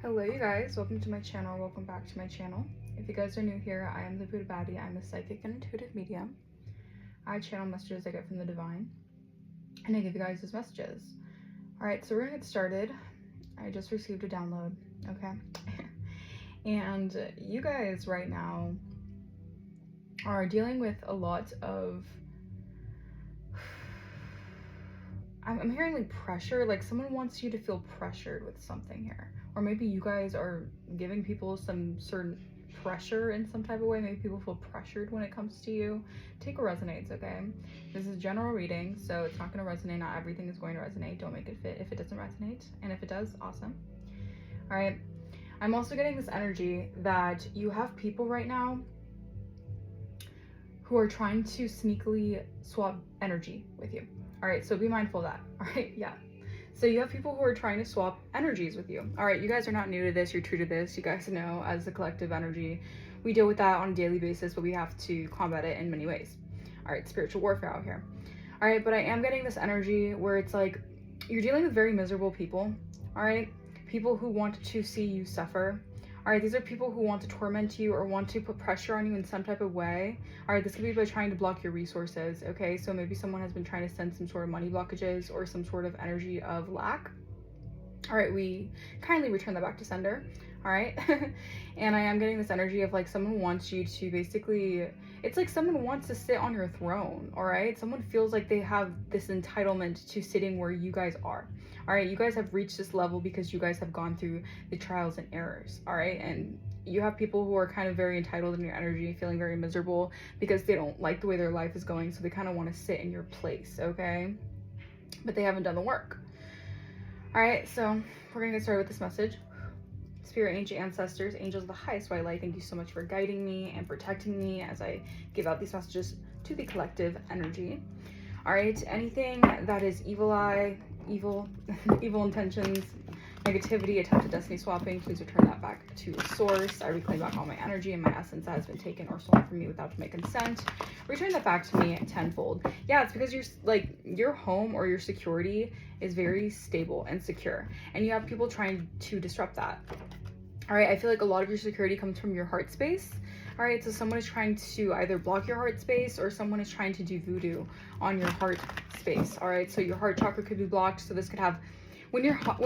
Hello you guys, welcome to my channel, welcome back to my channel. If you guys are new here, I am the Buddha Baddie. I'm a psychic and intuitive medium. I channel messages I get from the divine, and I give you guys those messages. Alright, so we're gonna get started. I just received a download, okay? And you guys right now are dealing with a lot of, I'm hearing like pressure, like someone wants you to feel pressured with something here. Or maybe you guys are giving people some certain pressure in some type of way. Maybe people feel pressured when it comes to you. Take what resonates, okay? This is general reading, so it's not going to resonate. Not everything is going to resonate. Don't make it fit if it doesn't resonate. And if it does, awesome. All right. I'm also getting this energy that you have people right now who are trying to sneakily swap energy with you. All right, so be mindful of that. All right, yeah. So you have people who are trying to swap energies with you. All right, you guys are not new to this, you're true to this. You guys know as a collective energy, we deal with that on a daily basis, but we have to combat it in many ways. All right, spiritual warfare out here. All right, but I am getting this energy where it's like, you're dealing with very miserable people, all right? People who want to see you suffer. All right, these are people who want to torment you or want to put pressure on you in some type of way. All right, this could be by trying to block your resources, okay? So maybe someone has been trying to send some sort of money blockages or some sort of energy of lack. All right, we kindly return that back to sender, all right? And I am getting this energy of like someone wants you to basically, it's like someone wants to sit on your throne, all right? Someone feels like they have this entitlement to sitting where you guys are. All right, you guys have reached this level because you guys have gone through the trials and errors, all right? And you have people who are kind of very entitled in your energy, feeling very miserable because they don't like the way their life is going, so they kind of want to sit in your place, okay? But they haven't done the work. All right, so we're gonna get started with this message. Spirit, ancient ancestors, angels of the highest white light, thank you so much for guiding me and protecting me as I give out these messages to the collective energy. All right, anything that is evil evil intentions, negativity, attempted destiny swapping, please return that back to source. I reclaim back all my energy and my essence that has been taken or stolen from me without my consent. Return that back to me tenfold. Yeah, it's because you're like, your home or your security is very stable and secure, and you have people trying to disrupt that. All right, I feel like a lot of your security comes from your heart space. All right, so someone is trying to either block your heart space or someone is trying to do voodoo on your heart space. All right, so your heart chakra could be blocked. So this could have, when your heart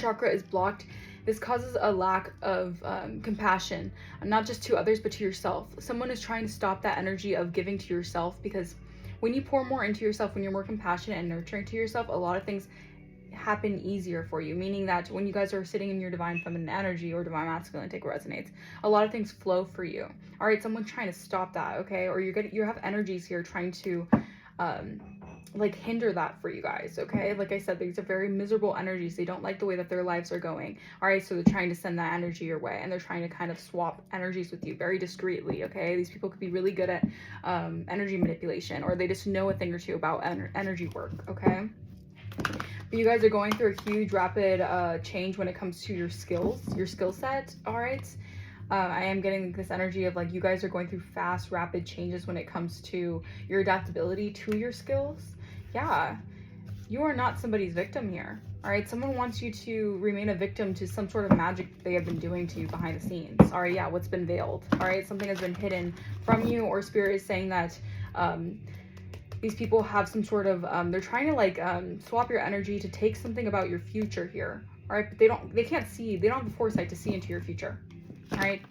chakra is blocked, this causes a lack of compassion, not just to others, but to yourself. Someone is trying to stop that energy of giving to yourself, because when you pour more into yourself, when you're more compassionate and nurturing to yourself, a lot of things happen easier for you, meaning that when you guys are sitting in your divine feminine energy or divine masculine, take what resonates, a lot of things flow for you. All right, someone's trying to stop that, okay? Or you have energies here trying to like hinder that for you guys, okay? Like I said, these are very miserable energies. They don't like the way that their lives are going. All right, so they're trying to send that energy your way, and they're trying to kind of swap energies with you very discreetly, okay? These people could be really good at energy manipulation, or they just know a thing or two about energy work, okay? But you guys are going through a huge rapid change when it comes to your skills, your skill set, all right? I am getting this energy of like you guys are going through fast, rapid changes when it comes to your adaptability to your skills. Yeah, you are not somebody's victim here, all right? Someone wants you to remain a victim to some sort of magic they have been doing to you behind the scenes. All right, yeah, what's been veiled, all right? Something has been hidden from you, or spirit is saying that these people have some sort of, they're trying to like swap your energy to take something about your future here, all right? But they can't see, they don't have the foresight to see into your future, all right?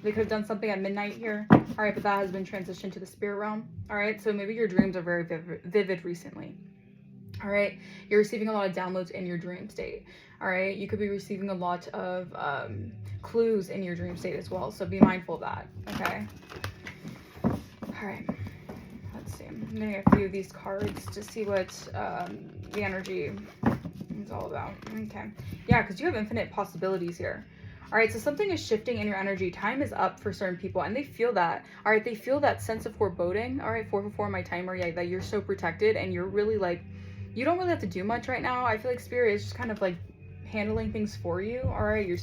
They could have done something at midnight here, all right? But that has been transitioned to the spirit realm, all right? So maybe your dreams are very vivid recently, all right? You're receiving a lot of downloads in your dream state, all right? You could be receiving a lot of clues in your dream state as well, so be mindful of that, okay? All right. Let's see, I'm getting a few of these cards to see what the energy is all about. Okay, yeah, because you have infinite possibilities here. All right, so something is shifting in your energy. Time is up for certain people, and they feel that. All right, they feel that sense of foreboding. All right, 444, my timer, yeah, that you're so protected, and you're really like, you don't really have to do much right now. I feel like spirit is just kind of like handling things for you, all right? Your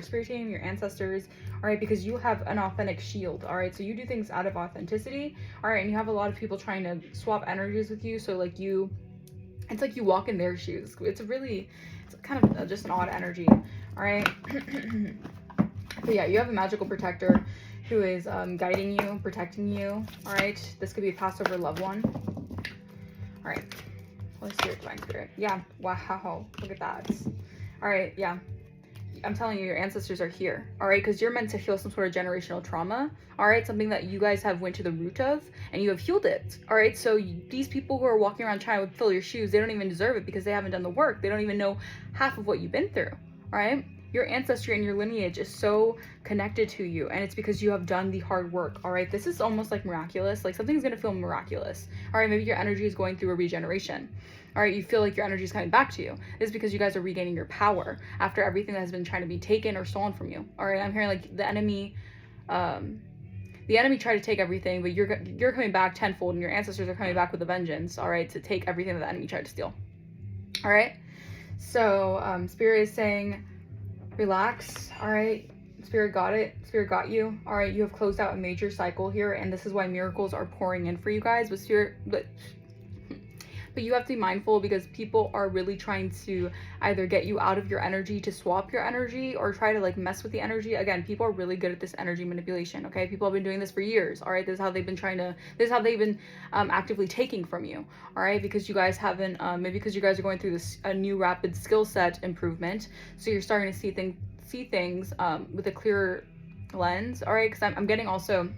spirit team, your ancestors, all right? Because you have an authentic shield, all right? So you do things out of authenticity, all right? And you have a lot of people trying to swap energies with you. So like you It's like you walk in their shoes. It's kind of just an odd energy. All right. But yeah, you have a magical protector who is guiding you, protecting you. All right. This could be a Passover loved one. All right. Holy Spirit, Divine Spirit. Yeah. Wow. Look at that. All right. Yeah. I'm telling you, your ancestors are here, all right? Because you're meant to heal some sort of generational trauma, all right? Something that you guys have went to the root of, and you have healed it, all right? So these people who are walking around trying to fill your shoes, they don't even deserve it because they haven't done the work. They don't even know half of what you've been through, all right? Your ancestry and your lineage is so connected to you, and it's because you have done the hard work, all right? This is almost like miraculous. Like something's going to feel miraculous, all right? Maybe your energy is going through a regeneration. All right, you feel like your energy is coming back to you. This is because you guys are regaining your power after everything that has been trying to be taken or stolen from you. All right, I'm hearing like the enemy tried to take everything, but you're coming back tenfold, and your ancestors are coming back with a vengeance. All right, to take everything that the enemy tried to steal. All right, so Spirit is saying, relax. All right, Spirit got it. Spirit got you. All right, you have closed out a major cycle here, and this is why miracles are pouring in for you guys. But you have to be mindful because people are really trying to either get you out of your energy to swap your energy or try to like mess with the energy. Again, people are really good at this energy manipulation, okay? People have been doing this for years, all right? This is how they've been actively taking from you, all right? Because you guys haven't, maybe because you guys are going through a new rapid skill set improvement. So you're starting to see things with a clearer lens, all right? Because I'm getting also,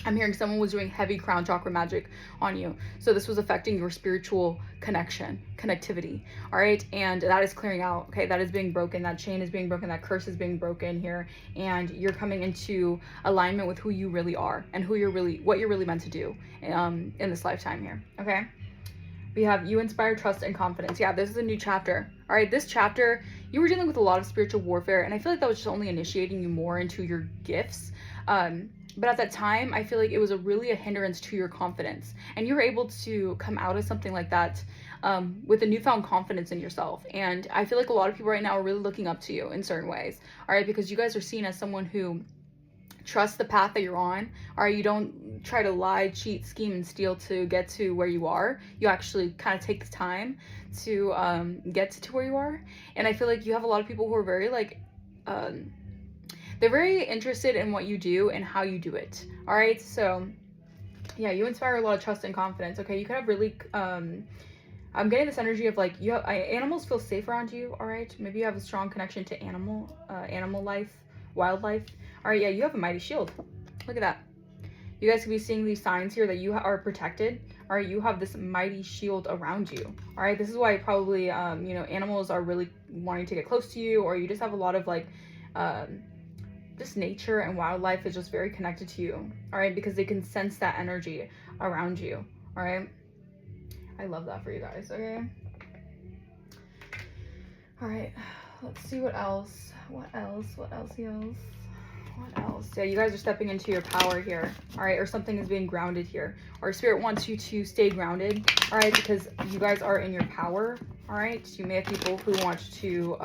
I'm hearing someone was doing heavy crown chakra magic on you. So this was affecting your spiritual connectivity. All right. And that is clearing out. Okay. That is being broken. That chain is being broken. That curse is being broken here. And you're coming into alignment with who you really are and what you're really meant to do in this lifetime here. Okay. We have you inspire trust and confidence. Yeah, this is a new chapter. All right. This chapter, you were dealing with a lot of spiritual warfare. And I feel like that was just only initiating you more into your gifts. But at that time, I feel like it was really a hindrance to your confidence. And you were able to come out of something like that with a newfound confidence in yourself. And I feel like a lot of people right now are really looking up to you in certain ways. All right, because you guys are seen as someone who trusts the path that you're on. All right, you don't try to lie, cheat, scheme, and steal to get to where you are. You actually kind of take the time to get to where you are. And I feel like you have a lot of people who are very like... they're very interested in what you do and how you do it. All right. So yeah, you inspire a lot of trust and confidence. Okay. You could have really, I'm getting this energy of like, animals feel safe around you. All right. Maybe you have a strong connection to animal life, wildlife. All right. Yeah. You have a mighty shield. Look at that. You guys could be seeing these signs here that you are protected. All right. You have this mighty shield around you. All right. This is why probably, animals are really wanting to get close to you, or you just have a lot of like, just nature and wildlife is just very connected to you, all right, because they can sense that energy around you, all right. I love that for you guys. Okay, all right, let's see what else. Yeah, you guys are stepping into your power here, all right, or something is being grounded here, or Spirit wants you to stay grounded, all right, because you guys are in your power, all right. You may have people who want to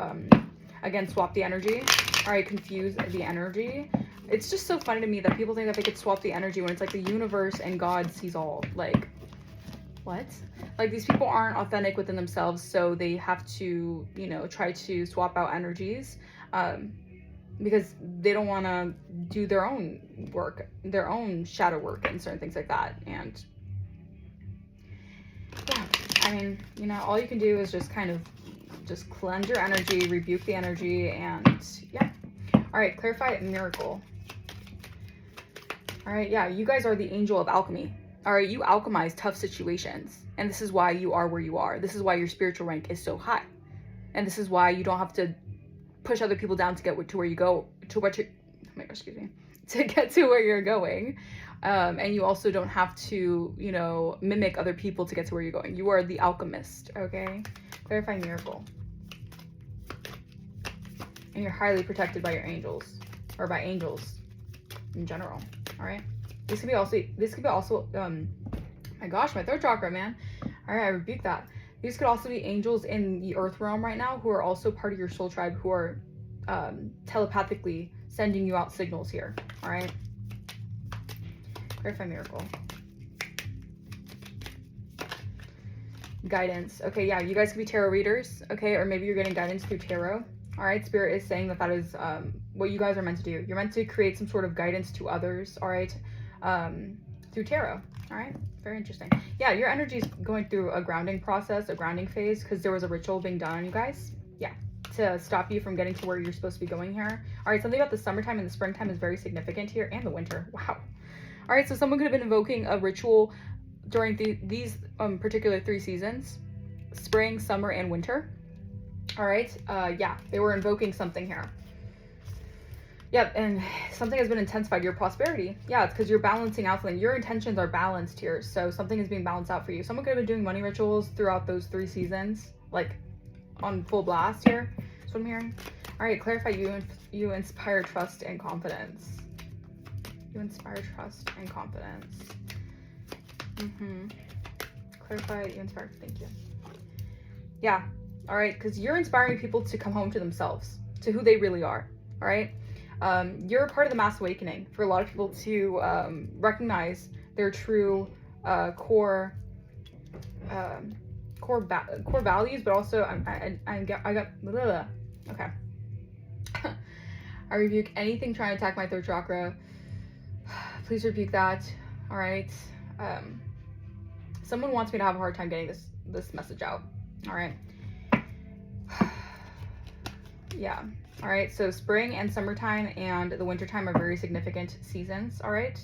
again swap the energy. All right, confuse the energy. It's just so funny to me that people think that they could swap the energy when it's like the universe and God sees all. Like, what? Like, these people aren't authentic within themselves, so they have to, try to swap out energies because they don't want to do their own work, their own shadow work and certain things like that. And yeah, I mean, all you can do is just kind of just cleanse your energy, rebuke the energy, and yeah. All right, clarify miracle. All right, yeah, you guys are the angel of alchemy. All right, you alchemize tough situations, and this is why you are where you are. This is why your spiritual rank is so high, and this is why you don't have to push other people down to get to where you go, to get to where you're going. And you also don't have to, mimic other people to get to where you're going. You are the alchemist, okay? Clarify miracle. And you're highly protected by your angels, or by angels in general. All right. This could be also. My gosh, my third chakra, man. All right, I rebuke that. These could also be angels in the earth realm right now who are also part of your soul tribe, who are telepathically sending you out signals here. All right. Clarify miracle. Guidance. Okay, yeah, you guys could be tarot readers, okay? Or maybe you're getting guidance through tarot. All right, Spirit is saying that that is what you guys are meant to do. You're meant to create some sort of guidance to others, all right, through tarot. All right, very interesting. Yeah, your energy is going through a grounding process, a grounding phase, because there was a ritual being done on you guys. Yeah, to stop you from getting to where you're supposed to be going here. All right, something about the summertime and the springtime is very significant here, and the winter. Wow. All right, so someone could have been invoking a ritual during these particular 3 seasons, spring, summer, and winter. All right, yeah, they were invoking something here. Yep, and something has been intensified, your prosperity. Yeah, it's because you're balancing out something. Your intentions are balanced here, so something is being balanced out for you. Someone could have been doing money rituals throughout those 3 seasons, like on full blast here. That's what I'm hearing. All right, clarify. You inspire trust and confidence. You inspire trust and confidence. Clarify. You inspire. Thank you. Yeah. All right, because you're inspiring people to come home to themselves, to who they really are. All right. You're a part of the mass awakening for a lot of people to recognize their true core values, but also I got okay. I rebuke anything trying to attack my 3rd chakra. Please rebuke that. All right. Someone wants me to have a hard time getting this message out. All right. Yeah. All right, so spring and summertime and the wintertime are very significant seasons, all right?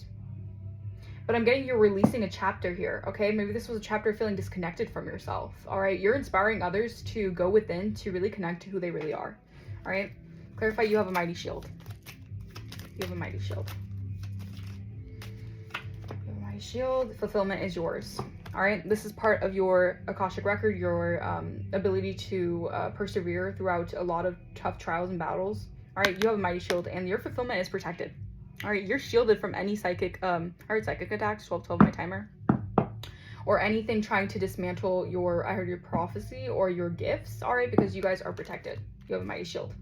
But I'm getting you're releasing a chapter here, okay? Maybe this was a chapter of feeling disconnected from yourself, all right? You're inspiring others to go within to really connect to who they really are, all right? Clarify, you have a mighty shield. You have a mighty shield. You have a mighty shield. Fulfillment is yours. All right, this is part of your Akashic record, your ability to persevere throughout a lot of tough trials and battles. All right, you have a mighty shield and your fulfillment is protected. All right, you're shielded from any psychic, psychic attacks, 12 my timer, or anything trying to dismantle I heard your prophecy or your gifts, all right, because you guys are protected. You have a mighty shield.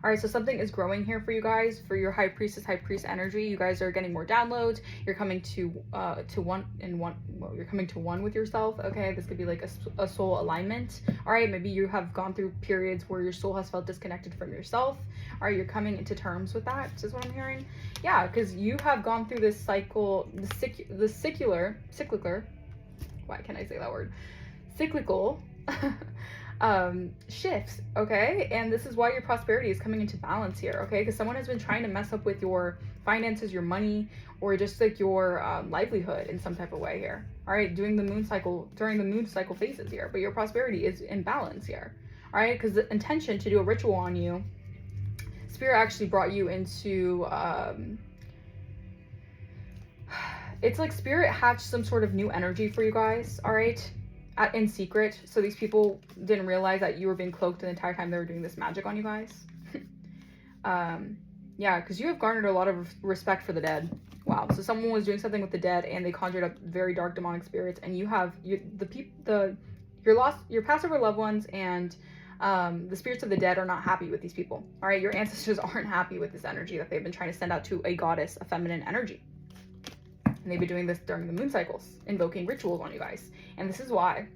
All right, so something is growing here for you guys, for your high priest energy. You guys are getting more downloads. You're coming to you're coming to one with yourself. Okay, this could be like a soul alignment. All right, maybe you have gone through periods where your soul has felt disconnected from yourself. All right, you're coming into terms with that. Is what I'm hearing. Yeah, because you have gone through this cycle, the cyclical. Why can't I say that word? Cyclical. Shifts, okay? And this is why your prosperity is coming into balance here, okay? Because someone has been trying to mess up with your finances, your money, or just like your livelihood in some type of way here, all right? During the moon cycle phases here, but your prosperity is in balance here, all right? Because the intention to do a ritual on you, Spirit actually brought you into it's like Spirit hatched some sort of new energy for you guys, all right? In secret, so these people didn't realize that you were being cloaked the entire time they were doing this magic on you guys. Yeah, because you have garnered a lot of respect for the dead. Wow, so someone was doing something with the dead and they conjured up very dark demonic spirits, and you have your past or loved ones and the spirits of the dead are not happy with these people. All right, your ancestors aren't happy with this energy that they've been trying to send out to a goddess, a feminine energy. And they've been doing this during the moon cycles, invoking rituals on you guys. And this is why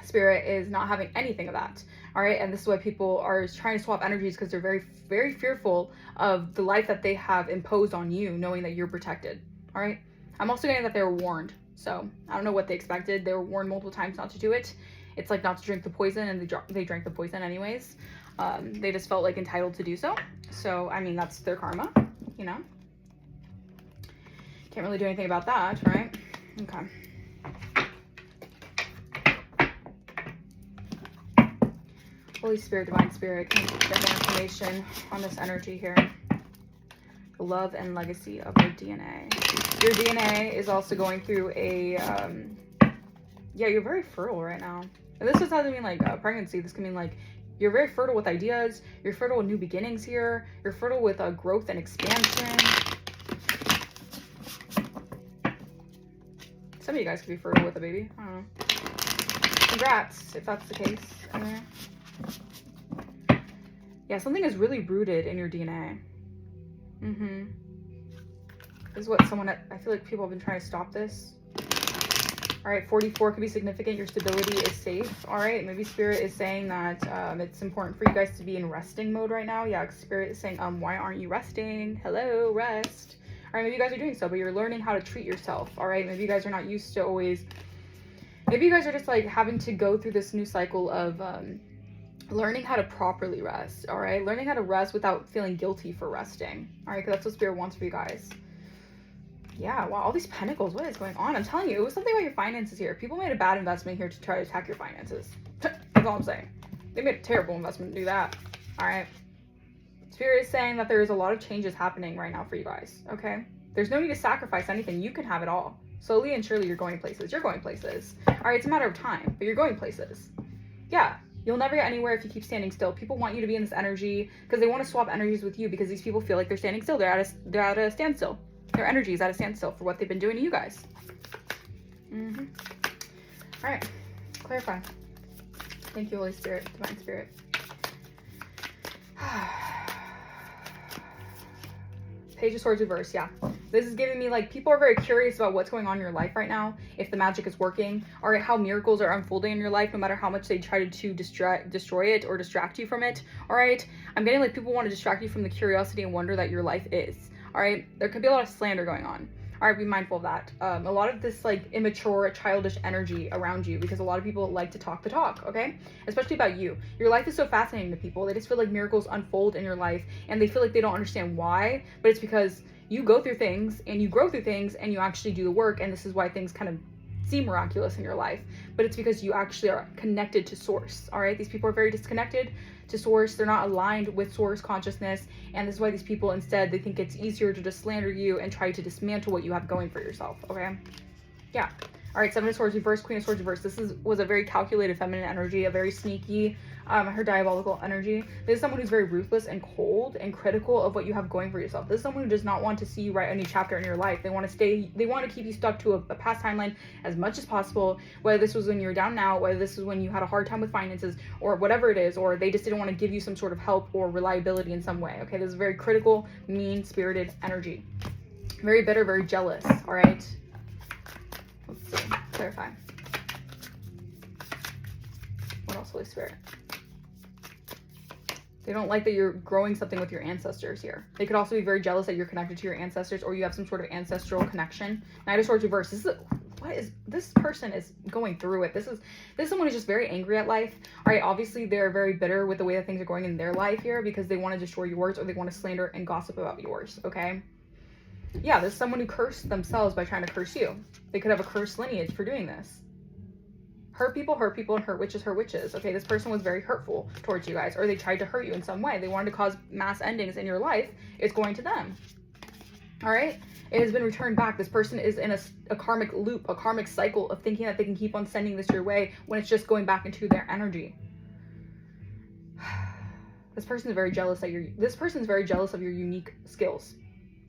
Spirit is not having anything of that. All right. And this is why people are trying to swap energies, because they're very, very fearful of the life that they have imposed on you, knowing that you're protected. All right. I'm also getting that they were warned. So I don't know what they expected. They were warned multiple times not to do it. It's like not to drink the poison, and they drank the poison anyways. They just felt like entitled to do so. So, I mean, that's their karma, you know. Can't really do anything about that, right? Okay. Holy Spirit, Divine Spirit, can you get more information on this energy here? The love and legacy of your DNA. Your DNA is also going through a, yeah, you're very fertile right now. And this doesn't mean like pregnancy. This can mean like you're very fertile with ideas. You're fertile with new beginnings here. You're fertile with growth and expansion. Some of you guys could be fertile with a baby. I don't know. Congrats, if that's the case. Yeah, something is really rooted in your DNA. This is what I feel like people have been trying to stop this. All right, 44 could be significant. Your stability is safe. All right, maybe Spirit is saying that it's important for you guys to be in resting mode right now. Yeah, Spirit is saying, why aren't you resting? Hello, rest. All right, maybe you guys are doing so, but you're learning how to treat yourself. All right, maybe you guys are not used to always, maybe you guys are just like having to go through this new cycle of learning how to properly rest. All right, learning how to rest without feeling guilty for resting. All right, because that's what Spirit wants for you guys. Yeah, wow, all these pentacles, what is going on? I'm telling you, it was something about your finances here. People made a bad investment here to try to attack your finances. That's all I'm saying. They made a terrible investment to do that. All right. Spirit is saying that there is a lot of changes happening right now for you guys, okay? There's no need to sacrifice anything. You can have it all. Slowly and surely, you're going places. You're going places. All right, it's a matter of time, but you're going places. Yeah, you'll never get anywhere if you keep standing still. People want you to be in this energy because they want to swap energies with you because these people feel like they're standing still. They're at a standstill. Their energy is at a standstill for what they've been doing to you guys. All right, clarify. Thank you, Holy Spirit, Divine Spirit. Page of Swords reverse, yeah. This is giving me like, people are very curious about what's going on in your life right now, if the magic is working, or how miracles are unfolding in your life, no matter how much they try to destroy it or distract you from it, all right? I'm getting like people want to distract you from the curiosity and wonder that your life is. All right, there could be a lot of slander going on. All right, be mindful of that. A lot of this like immature, childish energy around you, because a lot of people like to talk the talk, okay? Especially about you. Your life is so fascinating to people. They just feel like miracles unfold in your life and they feel like they don't understand why, but it's because you go through things and you grow through things and you actually do the work, and this is why things kind of seem miraculous in your life, but it's because you actually are connected to source. All right, these people are very disconnected to source. They're not aligned with source consciousness, and this is why these people instead, they think it's easier to just slander you and try to dismantle what you have going for yourself. Okay, yeah. All right, Seven of Swords reverse, Queen of Swords reverse. This was a very calculated feminine energy, a very sneaky, her diabolical energy. This is someone who's very ruthless and cold and critical of what you have going for yourself. This is someone who does not want to see you write a new chapter in your life. They want to keep you stuck to a past timeline as much as possible, whether this was when you were down now, whether this is when you had a hard time with finances, or whatever it is, or they just didn't want to give you some sort of help or reliability in some way. Okay, this is very critical, mean-spirited energy. Very bitter, very jealous, all right? Let's see, clarify. What else, Holy Spirit? They don't like that you're growing something with your ancestors here. They could also be very jealous that you're connected to your ancestors, or you have some sort of ancestral connection. Knight of Swords reverse. This person is going through it. This is someone who's just very angry at life. All right, obviously they're very bitter with the way that things are going in their life here because they want to destroy yours, or they want to slander and gossip about yours, okay? Yeah, there's someone who cursed themselves by trying to curse you. They could have a cursed lineage for doing this. Hurt people, and hurt witches. Okay, this person was very hurtful towards you guys, or they tried to hurt you in some way. They wanted to cause mass endings in your life. It's going to them. All right? It has been returned back. This person is in a karmic loop, a karmic cycle of thinking that they can keep on sending this your way when it's just going back into their energy. This person is very jealous of your unique skills.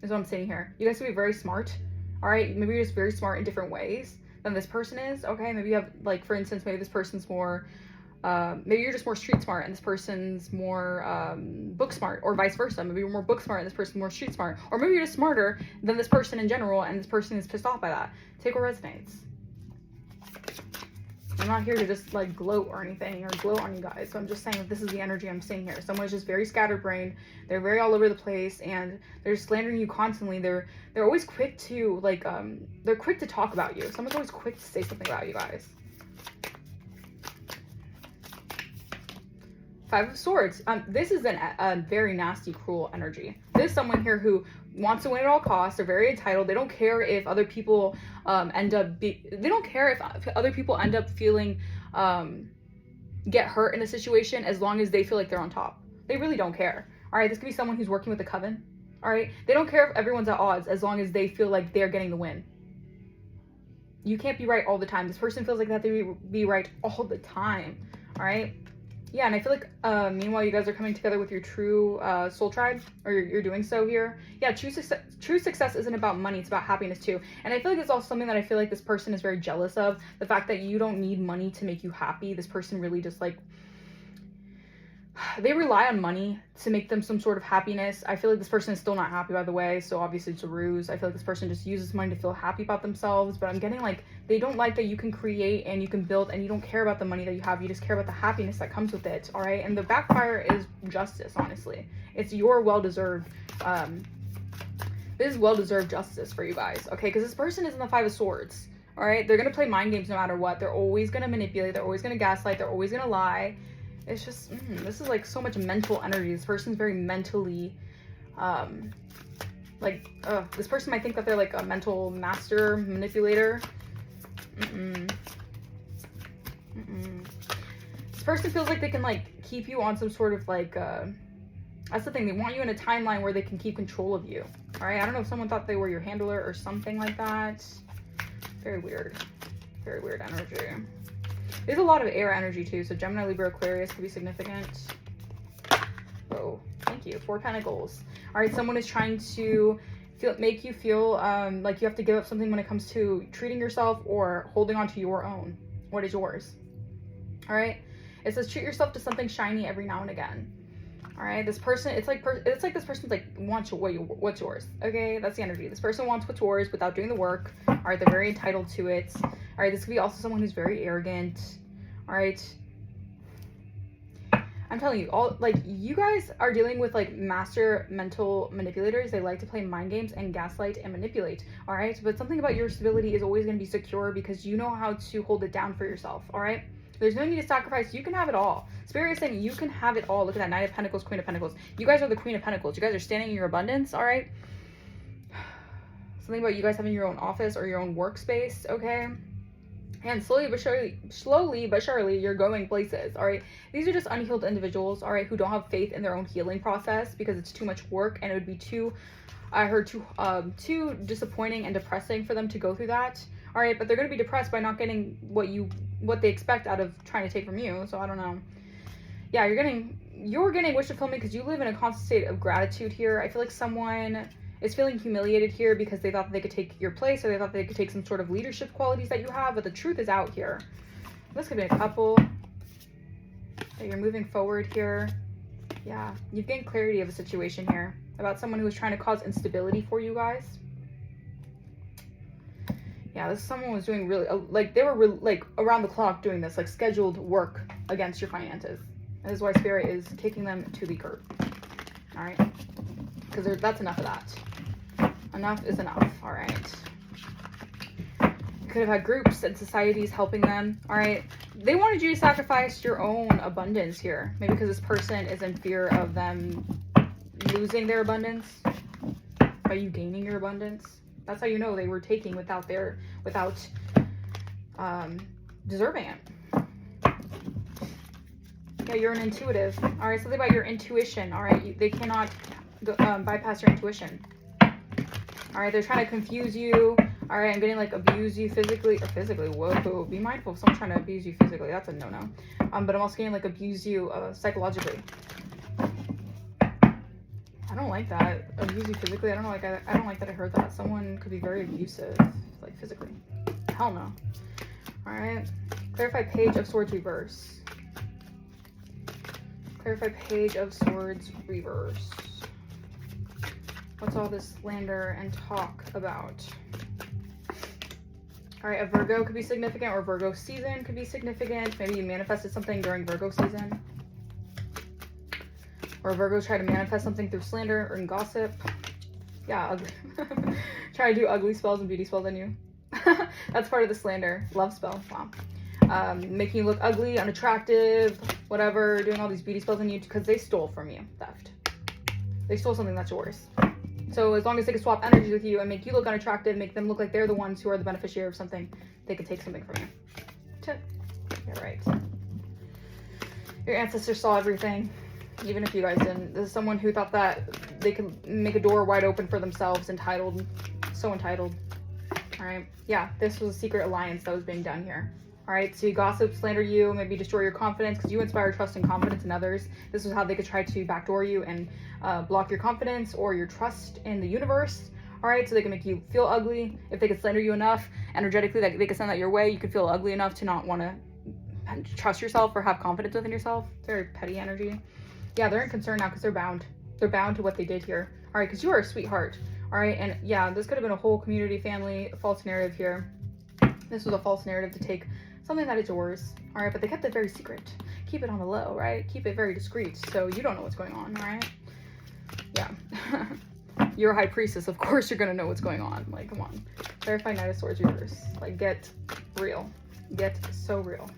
Is what I'm saying here. You guys can be very smart. All right? Maybe you're just very smart in different ways than this person is. Okay, maybe you have, like, for instance, maybe this person's more maybe you're just more street smart and this person's more book smart, or vice versa. Maybe you're more book smart and this person's more street smart, or maybe you're just smarter than this person in general and this person is pissed off by that. Take what resonates. I'm not here to just like gloat or anything or gloat on you guys. So I'm just saying that this is the energy I'm seeing here. Someone's just very scatterbrained. They're very all over the place and they're slandering you constantly. They're always quick to like they're quick to talk about you. Someone's always quick to say something about you guys. Five of Swords. This is a very nasty, cruel energy. This is someone here who wants to win at all costs. They're very entitled. They don't care if other people end up feeling get hurt in a situation, as long as they feel like they're on top. They really don't care. All right, this could be someone who's working with a coven. All right, they don't care if everyone's at odds, as long as they feel like they're getting the win. You can't be right all the time. This person feels like they have to be right all the time. All right. Yeah, and I feel like, meanwhile, you guys are coming together with your true soul tribe, or you're doing so here. Yeah, true success isn't about money, it's about happiness too. And I feel like it's also something that I feel like this person is very jealous of. The fact that you don't need money to make you happy. This person really just like, They rely on money to make them some sort of happiness. I feel like this person is still not happy, by the way, so obviously it's a ruse. I feel like this person just uses money to feel happy about themselves, but I'm getting like they don't like that you can create and you can build and you don't care about the money that you have. You just care about the happiness that comes with it, all right? And the backfire is justice, honestly. It's your well-deserved, this is well-deserved justice for you guys, okay? Because this person is in the Five of Swords, all right? They're going to play mind games no matter what. They're always going to manipulate. They're always going to gaslight. They're always going to lie. It's just, this is like so much mental energy. This person's very mentally, this person might think that they're like a mental master manipulator. This person feels like they can like keep you on some sort of like, that's the thing. They want you in a timeline where they can keep control of you. All right. I don't know if someone thought they were your handler or something like that. Very weird. Very weird energy. There's a lot of air energy too, so Gemini, Libra, Aquarius could be significant. Oh, thank you. 4 Pentacles. All right, someone is trying to make you feel like you have to give up something when it comes to treating yourself or holding on to your own. What is yours? All right. It says treat yourself to something shiny every now and again. All right. This person, it's like this person's like wants what's yours. Okay, that's the energy. This person wants what's yours without doing the work. All right, they're very entitled to it. All right, this could be also someone who's very arrogant. All right. I'm telling you, you guys are dealing with like master mental manipulators. They like to play mind games and gaslight and manipulate. All right. But something about your stability is always going to be secure because you know how to hold it down for yourself. All right. There's no need to sacrifice. You can have it all. Spirit is saying you can have it all. Look at that. Knight of Pentacles, Queen of Pentacles. You guys are the Queen of Pentacles. You guys are standing in your abundance. All right. Something about you guys having your own office or your own workspace. Okay. And slowly but surely, you're going places, all right? These are just unhealed individuals, all right, who don't have faith in their own healing process because it's too much work and it would be too disappointing and depressing for them to go through that, all right? But they're going to be depressed by not getting what they expect out of trying to take from you, so I don't know. Yeah, you're getting wish fulfillment because you live in a constant state of gratitude here. I feel like someone is feeling humiliated here because they thought that they could take your place or they thought they could take some sort of leadership qualities that you have, but the truth is out here. This could be a couple that you're moving forward here. Yeah, you've gained clarity of a situation here about someone who was trying to cause instability for you guys. Yeah, this is someone who was doing really, they were like around the clock doing this, like scheduled work against your finances. And this is why Spirit is kicking them to the curb. All right, because that's enough of that. Enough is enough. All right. You could have had groups and societies helping them. All right. They wanted you to sacrifice your own abundance here. Maybe because this person is in fear of them losing their abundance by you gaining your abundance. That's how you know they were taking without deserving it. Yeah, you're an intuitive. All right. Something about your intuition. All right. They cannot bypass your intuition. All right, they're trying to confuse you. All right, I'm getting like abuse you physically. Whoa, be mindful if someone's trying to abuse you physically. That's a no-no. But I'm also getting like abuse you psychologically. I don't like that. Abuse you physically. I don't like that I heard that. Someone could be very abusive, like physically. Hell no. All right. Clarify Page of Swords reverse. Clarify Page of Swords reverse. What's all this slander and talk about? All right, a Virgo could be significant, or Virgo season could be significant. Maybe you manifested something during Virgo season. Or Virgo tried to manifest something through slander or gossip. Yeah, try to do ugly spells and beauty spells on you. That's part of the slander. Love spell. Wow. Making you look ugly, unattractive, whatever. Doing all these beauty spells on you because they stole from you. Theft. They stole something that's yours. So as long as they can swap energies with you and make you look unattractive, make them look like they're the ones who are the beneficiary of something, they could take something from you. Yeah, right. Your ancestors saw everything, even if you guys didn't. This is someone who thought that they could make a door wide open for themselves, entitled. So entitled. All right. Yeah, this was a secret alliance that was being done here. All right, so you gossip, slander you, maybe destroy your confidence because you inspire trust and confidence in others. This is how they could try to backdoor you and block your confidence or your trust in the universe. All right, so they can make you feel ugly. If they could slander you enough energetically that they could send that your way, you could feel ugly enough to not want to trust yourself or have confidence within yourself. It's very petty energy. Yeah, they're in concern now because they're bound. They're bound to what they did here. All right, because you are a sweetheart. All right, and yeah, this could have been a whole community, family, false narrative here. This was a false narrative to take something that is yours. All right, but they kept it very secret. Keep it on the low, right? Keep it very discreet, so you don't know what's going on, all right? Yeah. You're a high priestess. Of course you're going to know what's going on. Like, come on. Clarify Knight of Swords reverse. Like, get real. Get so real.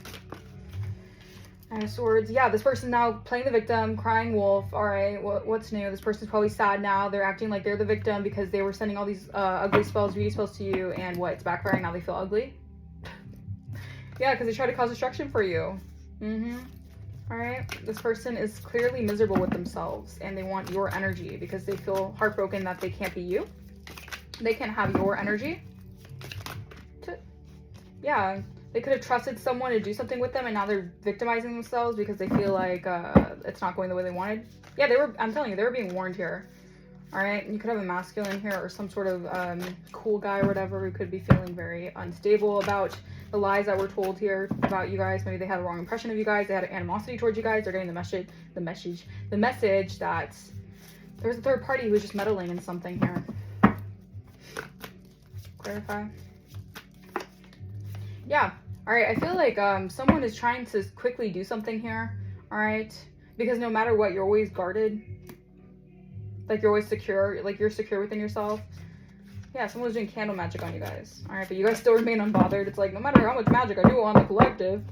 Knight of Swords. Yeah, this person now playing the victim, crying wolf. All right, what's new? This person's probably sad now. They're acting like they're the victim because they were sending all these ugly spells, beauty spells to you, and what? It's backfiring. Now they feel ugly. Yeah, because they try to cause destruction for you. All right, this person is clearly miserable with themselves and they want your energy because they feel heartbroken that they can't be you. They can't have your energy. Yeah, they could have trusted someone to do something with them and now they're victimizing themselves because they feel like it's not going the way they wanted. Yeah, I'm telling you, they were being warned here. All right, you could have a masculine here or some sort of cool guy or whatever who could be feeling very unstable about the lies that were told here about you guys. Maybe they had a wrong impression of you guys. They had an animosity towards you guys. They're getting the message that there's a third party who is just meddling in something here. Clarify. Yeah. All right. I feel like someone is trying to quickly do something here. All right. Because no matter what, you're always guarded. Like you're always secure. Like you're secure within yourself. Yeah, someone was doing candle magic on you guys. All right, but you guys still remain unbothered. It's like, no matter how much magic I do on the collective,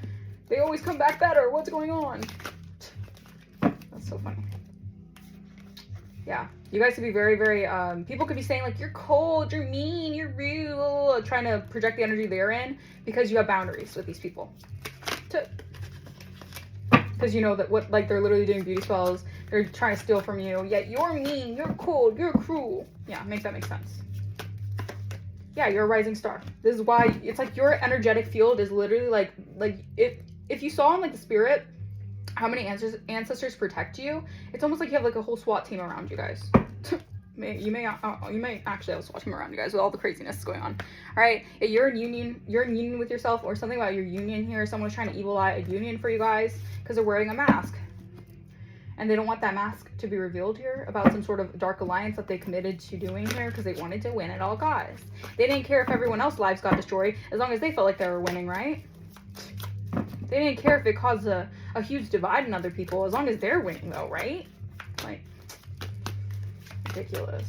they always come back better. What's going on? That's so funny. Yeah, you guys could be very, very, people could be saying, like, you're cold, you're mean, you're rude, trying to project the energy they're in because you have boundaries with these people. Because you know that they're literally doing beauty spells. They're trying to steal from you. Yet you're mean, you're cold, you're cruel. Yeah, make that make sense. Yeah, you're a rising star. This is why it's like your energetic field is literally like if you saw in like the spirit how many ancestors protect you, it's almost like you have like a whole SWAT team around you guys. you may actually have a SWAT team around you guys with all the craziness going on. All right, you're in union with yourself, or something about your union here. Someone's trying to evil eye a union for you guys because they're wearing a mask. And they don't want that mask to be revealed here about some sort of dark alliance that they committed to doing here because they wanted to win at all costs. They didn't care if everyone else's lives got destroyed as long as they felt like they were winning, right? They didn't care if it caused a huge divide in other people as long as they're winning though, right? Like, ridiculous.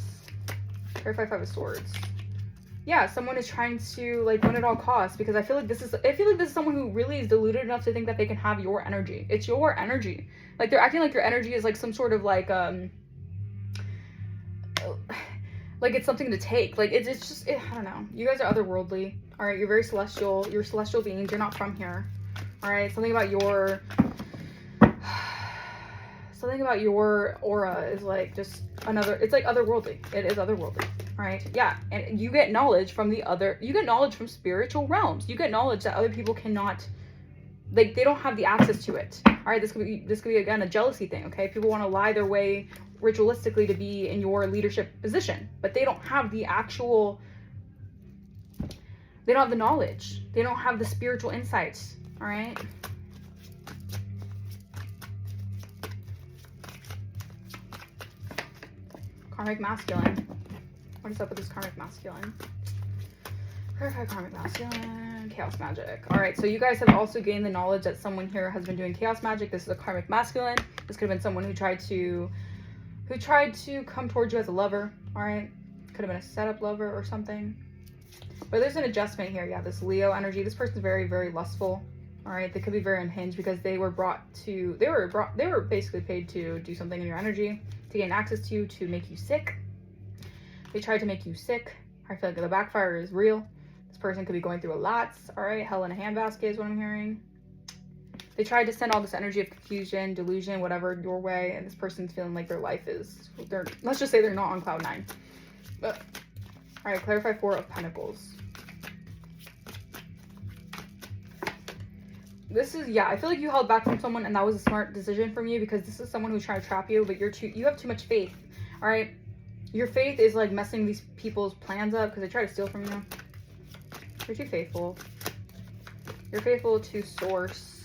Clarify Five of Swords. Yeah, someone is trying to like win at all costs because I feel like this is someone who really is deluded enough to think that they can have your energy. It's your energy. Like they're acting like your energy is like some sort of like it's something to take. Like it's just I don't know. You guys are otherworldly. All right, you're very celestial. You're celestial beings. You're not from here. All right, something about your aura is like just another. It's like otherworldly. It is otherworldly. All right, yeah, and you get knowledge from you get knowledge from spiritual realms. You get knowledge that other people cannot, like they don't have the access to it. All right, this could be again a jealousy thing. Okay, people want to lie their way ritualistically to be in your leadership position, but they don't have the actual. They don't have the knowledge. They don't have the spiritual insights. All right. Karmic masculine. What is up with this karmic masculine? Clarify karmic masculine. Chaos magic. All right, so you guys have also gained the knowledge that someone here has been doing chaos magic. This is a karmic masculine. This could have been someone who tried to come towards you as a lover. All right, could have been a setup lover or something. But there's an adjustment here. Yeah, this Leo energy. This person's very, very lustful. All right, they could be very unhinged because they were basically paid to do something in your energy, to gain access to you, to make you sick. They tried to make you sick. I feel like the backfire is real. This person could be going through a lot. All right, hell in a handbasket is what I'm hearing. They tried to send all this energy of confusion, delusion, whatever, your way, and this person's feeling like their life is, let's just say they're not on cloud 9. But, all right, clarify Four of Pentacles. This is, yeah, I feel like you held back from someone and that was a smart decision from you because this is someone who's trying to trap you, but you have too much faith. All right, your faith is like messing these people's plans up because they try to steal from you. You're too faithful. You're faithful to source.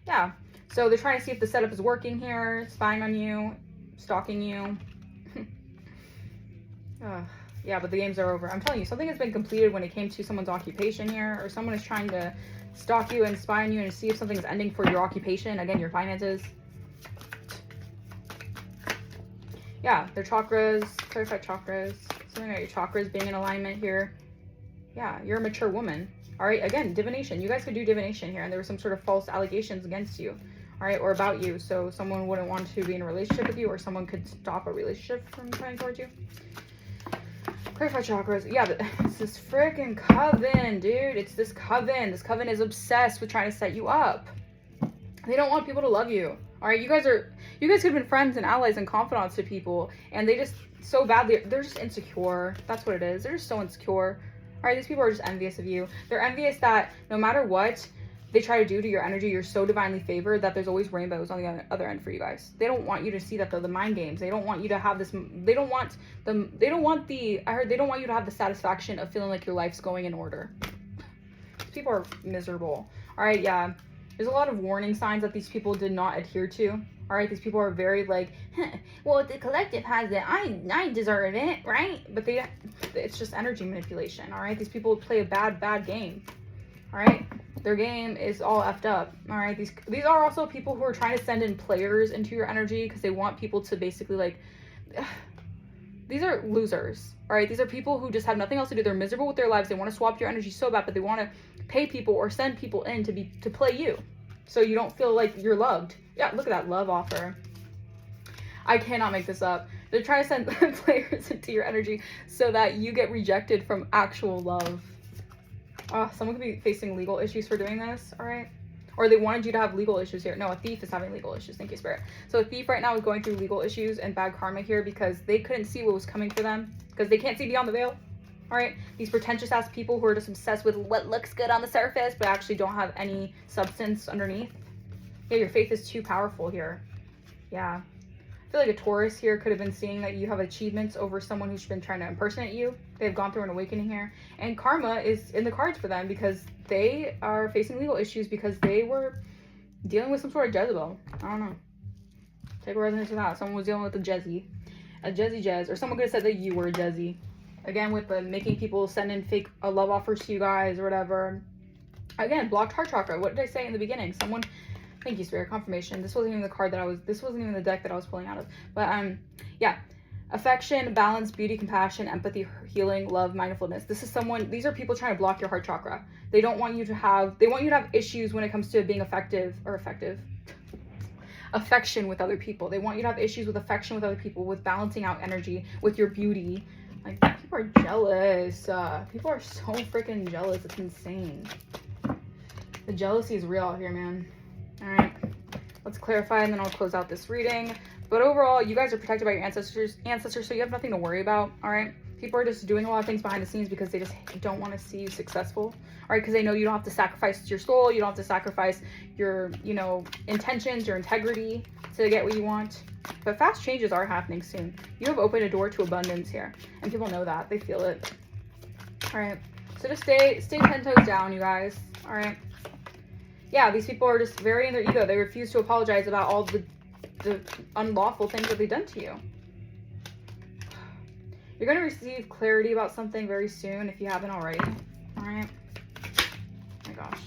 Yeah, So they're trying to see if the setup is working here, spying on you, stalking you. Yeah, but the games are over. I'm telling you, something has been completed when it came to someone's occupation here, or someone is trying to stalk you and spy on you and see if something's ending for your occupation. Again, your finances. Yeah, their chakras, clarified chakras. Something about your chakras being in alignment here. Yeah, you're a mature woman. All right, again, divination. You guys could do divination here, and there were some sort of false allegations against you. All right, or about you. So someone wouldn't want to be in a relationship with you, or someone could stop a relationship from coming towards you. Clarified chakras. Yeah, but it's this freaking coven, dude. It's this coven. This coven is obsessed with trying to set you up. They don't want people to love you. All right, you guys could have been friends and allies and confidants to people, and they just so badly, they're just insecure. That's what it is. They're just so insecure. All right, these people are just envious of you. They're envious that no matter what they try to do to your energy, you're so divinely favored that there's always rainbows on the other end for you guys. They don't want you to see that, though, the mind games. They don't want you to have this, they don't want you to have the satisfaction of feeling like your life's going in order. These people are miserable. All right, yeah. There's a lot of warning signs that these people did not adhere to. All right, these people are very like, well, if the collective has it, I deserve it, right? But it's just energy manipulation. All right, these people play a bad game. All right, their game is all effed up. All right, these are also people who are trying to send in players into your energy because they want people to basically like. These are losers. All right, these are people who just have nothing else to do. They're miserable with their lives. They want to swap your energy so bad, but they want to pay people or send people in to play you, so you don't feel like you're loved. Yeah, look at that love offer. I cannot make this up. They're trying to send players into your energy so that you get rejected from actual love. Someone could be facing legal issues for doing this, all right? Or they wanted you to have legal issues here. No, a thief is having legal issues. Thank you, Spirit. So a thief right now is going through legal issues and bad karma here because they couldn't see what was coming for them because they can't see beyond the veil. All right, these pretentious ass people who are just obsessed with what looks good on the surface but actually don't have any substance underneath. Yeah, your faith is too powerful here. Yeah. I feel like a Taurus here could have been seeing that you have achievements over someone who's been trying to impersonate you. They've gone through an awakening here. And karma is in the cards for them because they are facing legal issues because they were dealing with some sort of Jezebel. I don't know. Take a resonance with that. Someone was dealing with a Jezzy, or someone could have said that you were a Jezzy. Again, with the making people send in fake love offers to you guys or whatever. Again, blocked heart chakra. What did I say in the beginning? Someone, thank you, Spirit, confirmation. This wasn't even the card this wasn't even the deck that I was pulling out of. But yeah. Affection, balance, beauty, compassion, empathy, healing, love, mindfulness. These are people trying to block your heart chakra. They want you to have issues when it comes to being effective. Affection with other people. They want you to have issues with affection with other people, with balancing out energy, with your beauty. Like, people are jealous. People are so freaking jealous. It's insane. The jealousy is real out here, man. All right. Let's clarify, and then I'll close out this reading. But overall, you guys are protected by your ancestors, so you have nothing to worry about, all right? People are just doing a lot of things behind the scenes because they just don't want to see you successful, all right? Because they know you don't have to sacrifice your soul, you don't have to sacrifice your, intentions, your integrity to get what you want. But fast changes are happening soon. You have opened a door to abundance here, and people know that. They feel it. All right, so just stay 10 toes down, you guys, all right? Yeah, these people are just very in their ego. They refuse to apologize about all the unlawful things that they've done to you. You're going to receive clarity about something very soon if you haven't already. All right. Oh my gosh.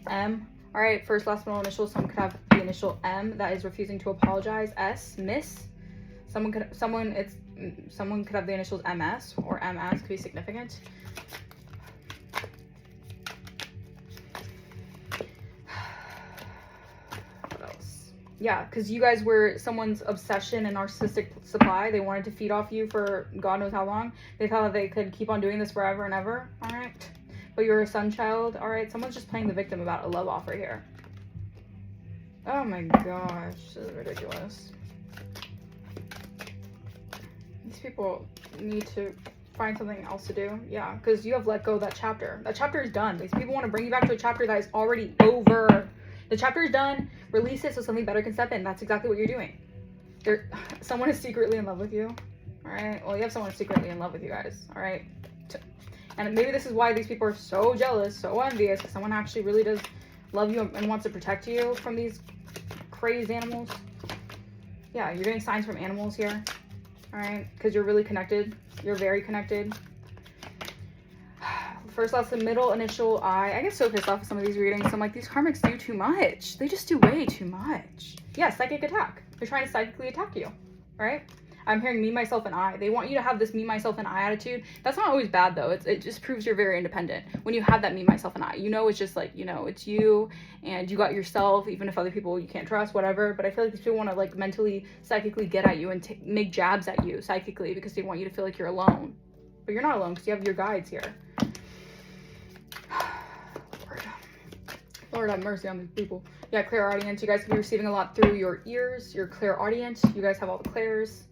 M. All right. First, last, middle initial. Someone could have the initial M that is refusing to apologize. S. Miss. Someone could have the initials MS, or MS could be significant. Yeah, because you guys were someone's obsession and narcissistic supply. They wanted to feed off you for God knows how long. They thought that they could keep on doing this forever and ever. All right. But you're a sun child. All right. Someone's just playing the victim about a love offer here. Oh my gosh. This is ridiculous. These people need to find something else to do. Yeah, because you have let go of that chapter. That chapter is done. These people want to bring you back to a chapter that is already over. The chapter is done. Release it so something better can step in. That's exactly what you're doing. Someone is secretly in love with you. All right. Well, you have someone secretly in love with you guys. All right. And maybe this is why these people are so jealous, so envious, because someone actually really does love you and wants to protect you from these crazy animals. Yeah, you're getting signs from animals here. All right, because you're really connected. You're very connected. First lesson, middle, initial, I get so pissed off with some of these readings. I'm like, these karmics do too much. They just do way too much. Yeah, psychic attack. They're trying to psychically attack you, right? I'm hearing me, myself, and I. They want you to have this me, myself, and I attitude. That's not always bad, though. It just proves you're very independent. When you have that me, myself, and I, you know, it's just like, you know, it's you, and you got yourself, even if other people you can't trust, whatever. But I feel like these people want to, like, mentally, psychically get at you and make jabs at you psychically because they want you to feel like you're alone. But you're not alone because you have your guides here. Lord have mercy on these people. Yeah, clairaudience. You guys could be receiving a lot through your ears, your clairaudience. You guys have all the clairs.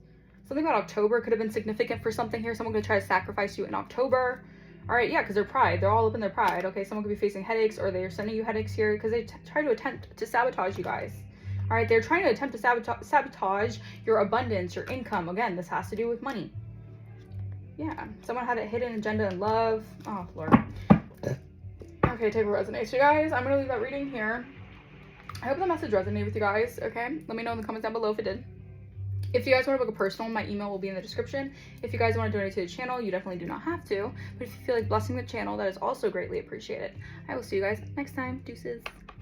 Something about October could have been significant for something here. Someone could try to sacrifice you in October. All right, yeah, because their pride. They're all up in their pride. Okay, someone could be facing headaches, or they're sending you headaches here because they try to attempt to sabotage you guys. All right, they're trying to attempt to sabotage your abundance, your income. Again, this has to do with money. Yeah, someone had a hidden agenda in love. Oh, Lord. Okay, take what resonates. You guys, I'm going to leave that reading here. I hope the message resonated with you guys, okay? Let me know in the comments down below if it did. If you guys want to book a personal, my email will be in the description. If you guys want to donate to the channel, you definitely do not have to. But if you feel like blessing the channel, that is also greatly appreciated. I will see you guys next time. Deuces.